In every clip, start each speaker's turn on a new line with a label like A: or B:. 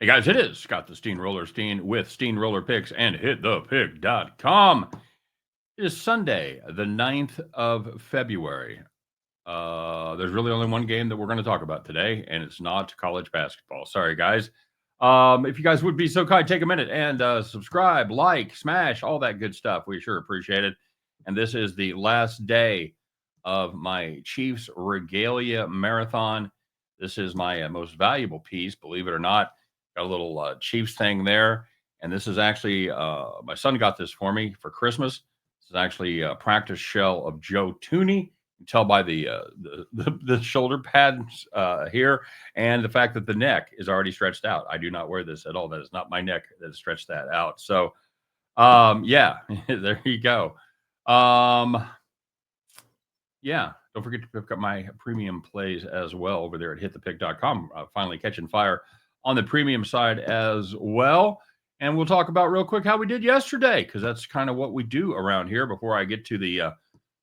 A: Hey guys, it is Scott the Steamroller Steen with Steamroller Picks and HitThePick.com. It is Sunday, the 9th of February. There's really only one game that we're going to talk about today, and it's not college basketball. Sorry, guys. If you guys would be so kind, take a minute and subscribe, like, smash, all that good stuff. We sure appreciate it. And this is the last day of my Chiefs Regalia Marathon. This is my most valuable piece, believe it or not. Got a little Chiefs thing there. And this is actually, my son got this for me for Christmas. This is actually a practice shell of Joe Tooney. You can tell by the shoulder pads here and the fact that the neck is already stretched out. I do not wear this at all. That is not my neck that has stretched that out. So, yeah, there you go. Yeah, don't forget to pick up my premium plays as well over there at hitthepick.com. Finally catching fire on the premium side as well. And we'll talk about real quick how we did yesterday, because that's kind of what we do around here. Before I get to the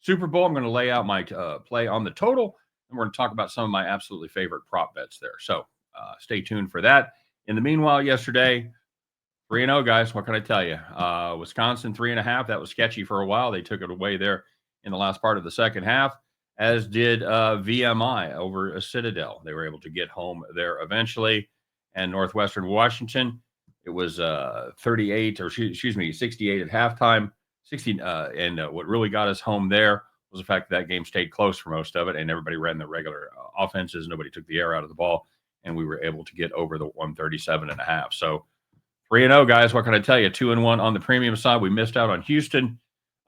A: Super Bowl, I'm going to lay out my play on the total, and we're going to talk about some of my absolutely favorite prop bets there. So stay tuned for that. In the meanwhile, yesterday, 3-0, guys. What can I tell you? Wisconsin 3.5. That was sketchy for a while. They took it away there in the last part of the second half, as did VMI over a Citadel. They were able to get home there eventually. And Northwestern Washington, it was 38, or excuse me, 68 at halftime. 60, and what really got us home there was the fact that game stayed close for most of it, and everybody ran the regular offenses. Nobody took the air out of the ball, and we were able to get over the 137.5. So 3-0, guys. What can I tell you? 2-1 on the premium side. We missed out on Houston,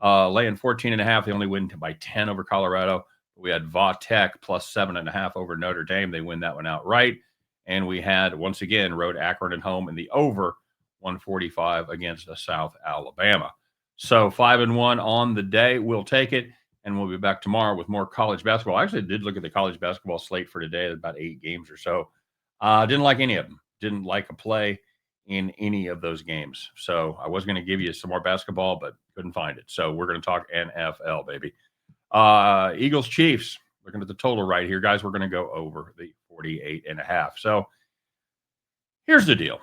A: laying 14.5. They only win by 10 over Colorado. We had Va Tech plus 7.5 over Notre Dame. They win that one outright. And we had, once again, rode Akron at home in the over 145 against South Alabama. So 5-1 on the day. We'll take it. And we'll be back tomorrow with more college basketball. I actually did look at the college basketball slate for today. About 8 games or so. Didn't like any of them. Didn't like a play in any of those games. So I was going to give you some more basketball, but couldn't find it. So we're going to talk NFL, baby. Eagles Chiefs. Looking at the total right here, guys. We're going to go over the 48.5. So here's the deal.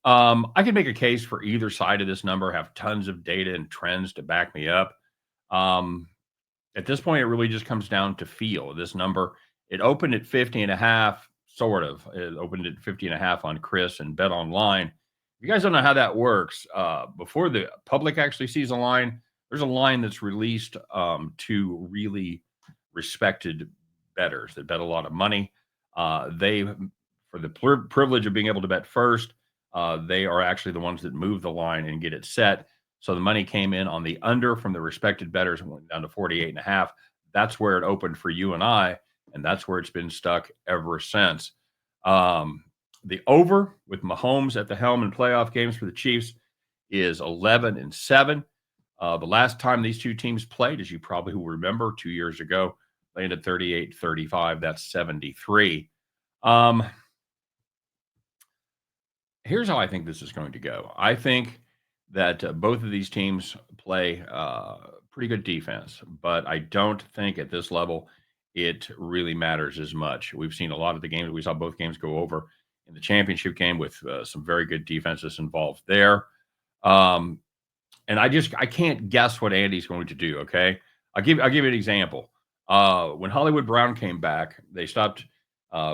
A: I can make a case for either side of this number, have tons of data and trends to back me up. At this point, it really just comes down to feel. This number, it opened at 50.5, sort of. It opened at 50.5 on Chris and Bet Online. If you guys don't know how that works, before the public actually sees a line, there's a line that's released to really respected bettors that bet a lot of money. They, for the privilege of being able to bet first, they are actually the ones that move the line and get it set. So the money came in on the under from the respected bettors and went down to 48.5. That's where it opened for you and I, and that's where it's been stuck ever since. The over with Mahomes at the helm in playoff games for the Chiefs is 11-7. The last time these two teams played, as you probably will remember, 2 years ago, landed 38-35. That's 73. Here's how I think this is going to go. I think that both of these teams play pretty good defense, but I don't think at this level it really matters as much. We've seen a lot of the games. We saw both games go over in the championship game with some very good defenses involved there. And I can't guess what Andy's going to do. Okay, I'll give you an example. When Hollywood Brown came back, they stopped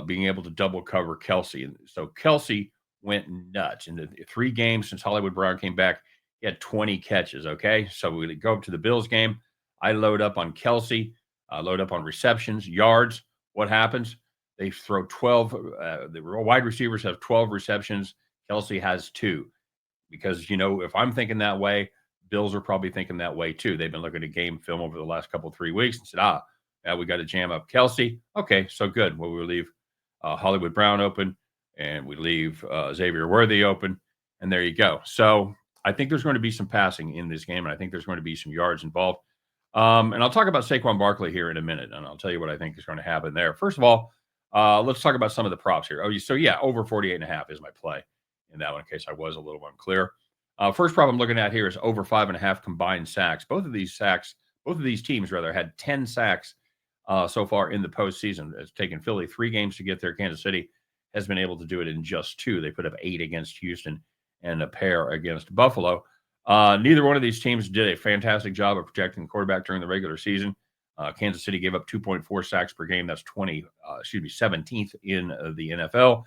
A: being able to double cover Kelsey, and so Kelsey went nuts in the 3 games since Hollywood Brown came back. He had 20 catches. Okay, so we go up to the Bills game. I load up on Kelsey. Load up on receptions, yards. What happens? They throw 12. The wide receivers have 12 receptions. Kelsey has 2. Because, if I'm thinking that way, Bills are probably thinking that way too. They've been looking at game film over the last 3 weeks and said, we got to jam up Kelsey. Okay, so good. Well, we leave Hollywood Brown open, and we leave Xavier Worthy open, and there you go. So I think there's going to be some passing in this game, and I think there's going to be some yards involved. And I'll talk about Saquon Barkley here in a minute, and I'll tell you what I think is going to happen there. First of all, let's talk about some of the props here. So yeah, over 48.5 is my play in that one, in case I was a little unclear. First prop I'm looking at here is over 5.5 combined sacks. Both of these teams had 10 sacks so far in the postseason. It's taken Philly 3 games to get there. Kansas City has been able to do it in just 2. They put up 8 against Houston and a pair against Buffalo. Neither one of these teams did a fantastic job of protecting the quarterback during the regular season. Kansas City gave up 2.4 sacks per game. That's 17th in the NFL.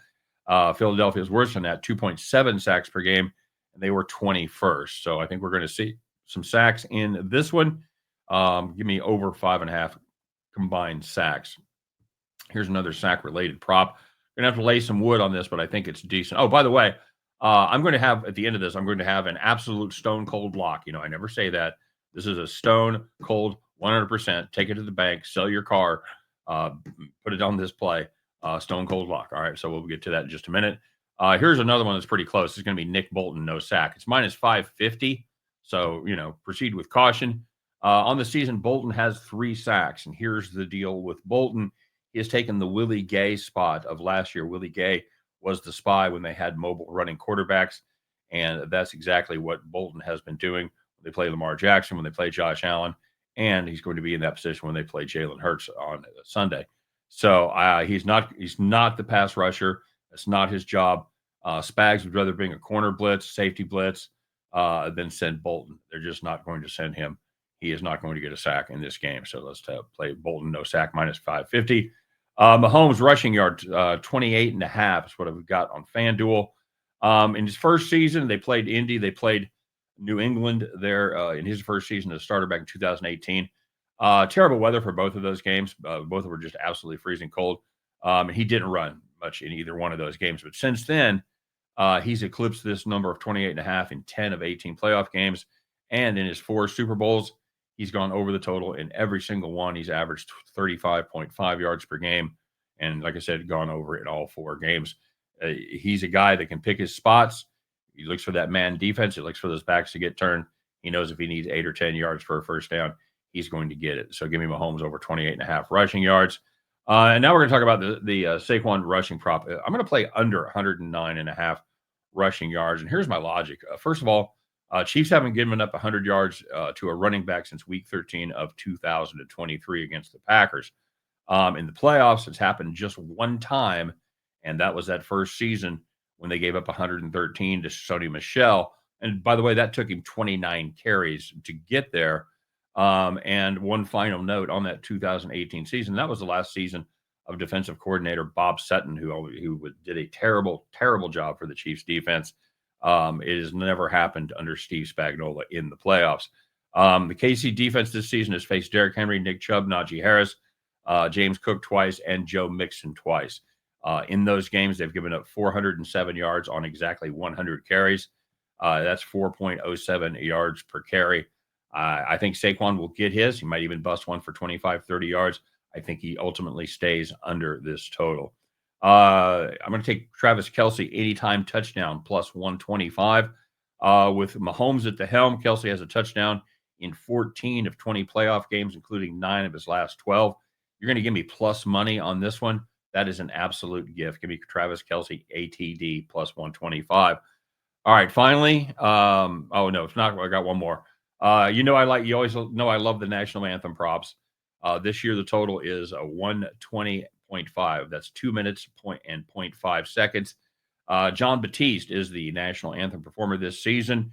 A: Philadelphia is worse than that, 2.7 sacks per game, and they were 21st. So I think we're going to see some sacks in this one. Give me over 5.5 combined sacks. Here's another sack-related prop. Going to have to lay some wood on this, but I think it's decent. Oh, by the way, I'm going to have, at the end of this, I'm going to have an absolute stone cold lock. I never say that. This is a stone cold 100%. Take it to the bank, sell your car, put it on this play. Stone cold lock. All right, so we'll get to that in just a minute. Here's another one that's pretty close. It's going to be Nick Bolton, no sack. It's minus 550. So, proceed with caution. On the season, Bolton has 3 sacks. And here's the deal with Bolton. He has taken the Willie Gay spot of last year. Willie Gay was the spy when they had mobile running quarterbacks. And that's exactly what Bolton has been doing. When they play Lamar Jackson, when they play Josh Allen, and he's going to be in that position when they play Jalen Hurts on Sunday. So he's not the pass rusher. That's not his job. Spags would rather bring a corner blitz, safety blitz, than send Bolton. They're just not going to send him. He is not going to get a sack in this game. So let's play Bolton, no sack, minus 550. Mahomes rushing yards, 28.5 is what I've got on FanDuel. In his first season, they played Indy. They played New England there in his first season as a starter back in 2018. Terrible weather for both of those games. Both were just absolutely freezing cold. He didn't run much in either one of those games. But since then, he's eclipsed this number of 28.5 in 10 of 18 playoff games. And in his 4 Super Bowls, he's gone over the total in every single one. He's averaged 35.5 yards per game. And like I said, gone over in all 4 games. He's a guy that can pick his spots. He looks for that man defense. He looks for those backs to get turned. He knows if he needs 8 or 10 yards for a first down, he's going to get it. So give me Mahomes over 28.5 rushing yards. And now we're going to talk about the Saquon rushing prop. I'm going to play under 109.5 rushing yards. And here's my logic. First of all, Chiefs haven't given up 100 yards to a running back since week 13 of 2023 against the Packers. In the playoffs, it's happened just one time, and that was that first season when they gave up 113 to Sony Michel. And by the way, that took him 29 carries to get there. And one final note on that 2018 season, that was the last season of defensive coordinator Bob Sutton, who did a terrible, terrible job for the Chiefs defense. It has never happened under Steve Spagnuolo in the playoffs. The KC defense this season has faced Derrick Henry, Nick Chubb, Najee Harris, James Cook twice, and Joe Mixon twice. In those games, they've given up 407 yards on exactly 100 carries. That's 4.07 yards per carry. I think Saquon will get his. He might even bust one for 25, 30 yards. I think he ultimately stays under this total. I'm going to take Travis Kelce anytime touchdown plus 125. With Mahomes at the helm, Kelce has a touchdown in 14 of 20 playoff games, including 9 of his last 12. You're going to give me plus money on this one. That is an absolute gift. Give me Travis Kelce ATD plus 125. All right, finally. Oh no, it's not. I got one more. You always know I love the national anthem props. This year the total is a 120.5. That's 2 minutes and 0.5 seconds. John Batiste is the national anthem performer this season.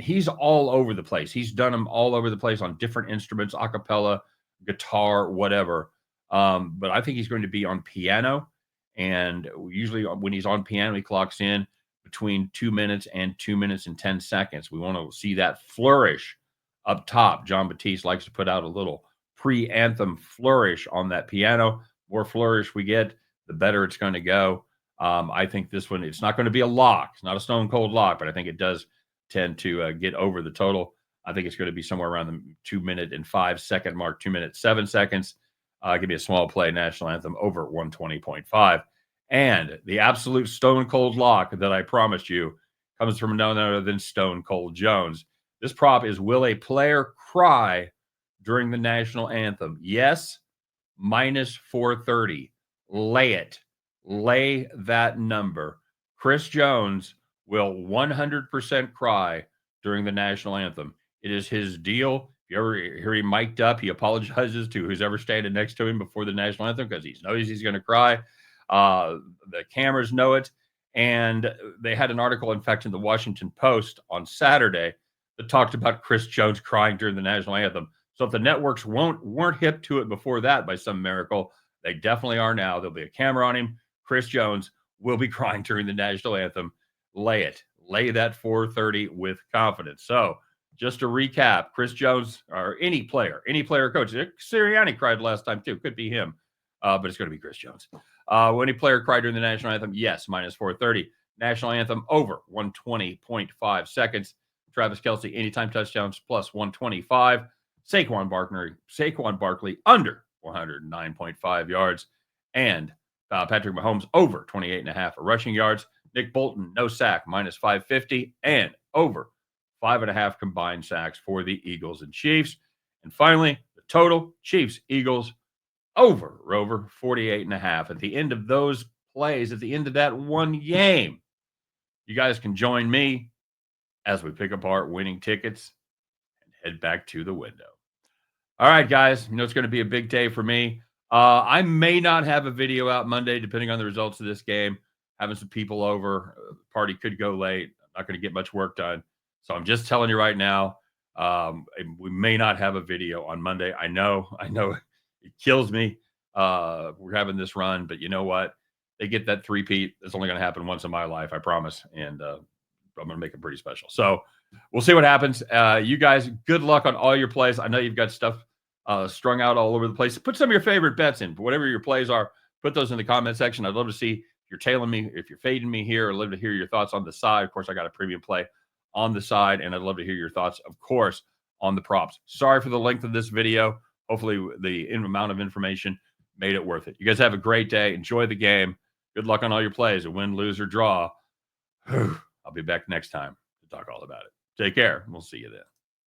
A: He's all over the place. He's done them all over the place on different instruments, a cappella, guitar, whatever. But I think he's going to be on piano. And usually when he's on piano, he clocks in between 2 minutes and 2 minutes and 10 seconds. We want to see that flourish up top. John Batiste likes to put out a little pre-anthem flourish on that piano. More flourish we get, the better it's going to go. I think this one, it's not going to be a lock. It's not a stone cold lock, but I think it does tend to get over the total. I think it's going to be somewhere around the 2 minute and 5 second mark, 2 minutes, 7 seconds. Give me a small play national anthem over 120.5. And the absolute stone cold lock that I promised you comes from none other than Stone Cold Jones. This prop is, will a player cry during the national anthem? Yes, minus 430. Lay it. Lay that number. Chris Jones will 100% cry during the national anthem. It is his deal. If you ever hear him mic'd up, he apologizes to who's ever standing next to him before the national anthem because he knows he's going to cry. The cameras know it. And they had an article, in fact, in the Washington Post on Saturday that talked about Chris Jones crying during the national anthem. So if the networks weren't hip to it before that by some miracle, they definitely are now. There'll be a camera on him. Chris Jones will be crying during the national anthem. Lay that 430 with confidence. So just to recap, Chris Jones or any player, coach, Sirianni cried last time too. Could be him, but it's going to be Chris Jones. When any player cried during the national anthem, yes, minus 430. National anthem over 120.5 seconds. Travis Kelce, anytime touchdowns, plus 125. Saquon Barkley under 109.5 yards. And Patrick Mahomes over 28.5 rushing yards. Nick Bolton, no sack, minus 550. And over 5.5 combined sacks for the Eagles and Chiefs. And finally, the total, Chiefs, Eagles, over Rover, 48.5. At the end of those plays, at the end of that one game, you guys can join me as we pick apart winning tickets and head back to the window. All right, guys, it's going to be a big day for me. I may not have a video out Monday, depending on the results of this game. Having some people over, the party could go late. I'm not going to get much work done. So I'm just telling you right now, we may not have a video on Monday. I know it kills me. We're having this run, but you know what? They get that three-peat. It's only going to happen once in my life, I promise. And I'm going to make it pretty special. So we'll see what happens. You guys, good luck on all your plays. I know you've got stuff strung out all over the place. Put some of your favorite bets in. Whatever your plays are, put those in the comment section. I'd love to see if you're tailing me, if you're fading me here. I'd love to hear your thoughts on the side. Of course, I got a premium play on the side, and I'd love to hear your thoughts, of course, on the props. Sorry for the length of this video. Hopefully the amount of information made it worth it. You guys have a great day. Enjoy the game. Good luck on all your plays. A win, lose, or draw. I'll be back next time to talk all about it. Take care. We'll see you then.